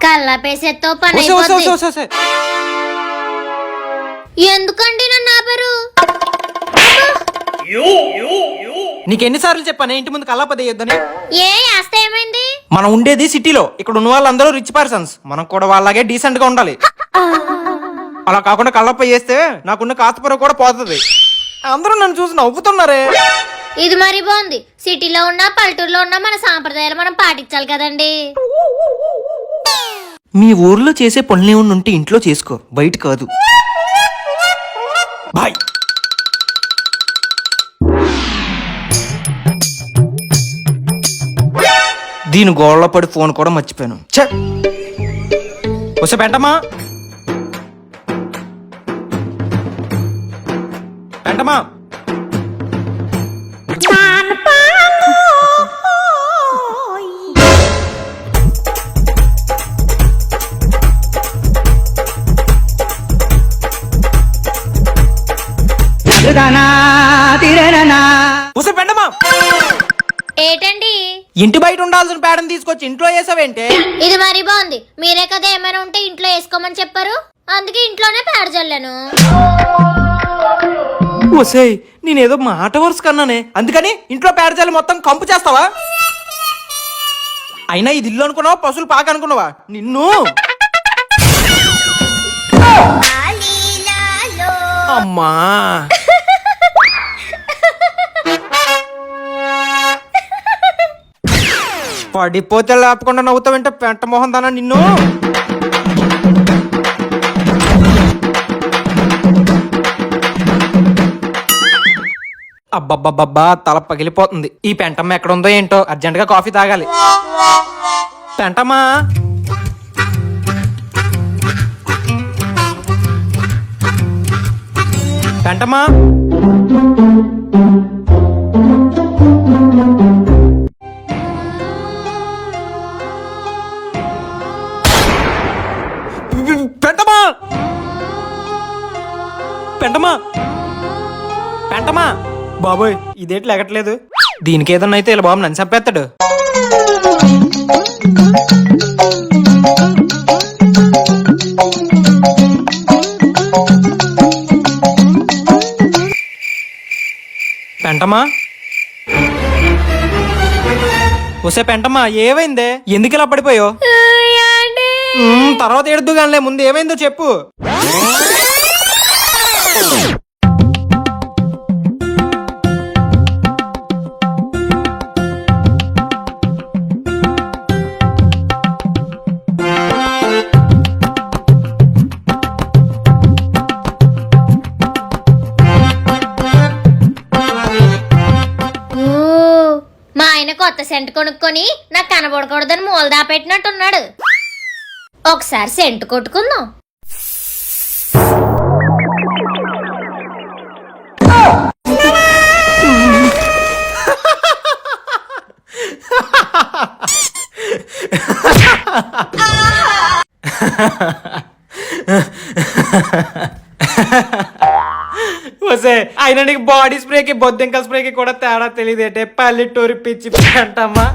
కల్లాపేసేతో పని ఎందుకండి నన్ను ఆపరు? నీకెన్నిసార్లు చెప్పాను ఇంటి ముందు కల్లాపదేయొద్దని? ఏ ఆస్తి ఏమైంది? మనం ఉండేది సిటీలో, ఇక్కడ ఉన్న వాళ్ళందరూ రిచ్ పర్సన్స్, మనం కూడా వాళ్ళలాగే డీసెంట్ గా ఉండాలి. అలా కాకుండా కళ్ళప్ప చేస్తే నాకున్న కాస్తపురం కూడా పోతుంది. అందరూ నన్ను చూసి నవ్వుతున్నారే. ఇది మరి బాగుంది. సిటీలో ఉన్నా పల్లెటూరులో ఉన్నా మన సాంప్రదాయాలు మనం పాటించాలి కదండి. మీ ఊర్లో చేసే పనులు ఉంటే ఇంట్లో చేసుకో, బయట కాదు. బాయ్. దీని గోళ్ళ పడి ఫోన్ కూడా మర్చిపోయాను. వస్తే పెంటమా పెంటమా పెంటమా ఏటండి? ఇంటి బయట ఉండాల్సిన పేడని తీసుకొచ్చి ఇంట్లో వేసావేంటే? ఇది మరి బాగుంది. మీరే కదా ఏమైనా ఉంటే ఇంట్లో వేసుకోమని చెప్పారు, అందుకే ఇంట్లోనే పేడ చల్లాను. ఒసేయ్, నేనేదో మాట వరుస కన్నానే, అందుకని ఇంట్లో పేడ చల్లి మొత్తం కంపు చేస్తావా? అయినా ఇది ఇల్లు అనుకున్నావా, పశువులు పాక అనుకున్నావా? నిన్ను అమ్మా పడిపోతే లేపకుండా నవ్వుతావంటే పెంట మోహన్ దానా నిన్ను. అబ్బబ్బబ్బబ్బా, తల పగిలిపోతుంది. ఈ పెంటమ్మ ఎక్కడ ఉందో ఏంటో, అర్జెంట్ గా కాఫీ తాగాలి. పెంటమ్మా పెంటమ్మా పెంటమా పెంటమా పెంటమా బాబోయ్, ఇదేంటి లెగట్లేదు. దీనికి ఏదన్నా అయితే ఇలా బాబు నన్ను చంపేస్తాడు. పెంటమా వస్తే పెంటమా, ఏమైందే? ఎందుకు ఇలా పడిపోయావు? తర్వాత ఎడుద్దు గానిలే, ముందు ఏమైందో చెప్పు. మా ఆయన కొత్త సెంట్ కొనుక్కొని నాకు కనబడకూడదని మూల దాపెట్టినట్టున్నాడు. ఒకసారి సెంటు కొట్టుకుందాం. వసే, అయినా నీకు బాడీ స్ప్రేకి బొద్దింకల స్ప్రేకి కూడా తేడా తెలియదేటే, పల్లెటూరి పిచ్చి అంటమ్మా.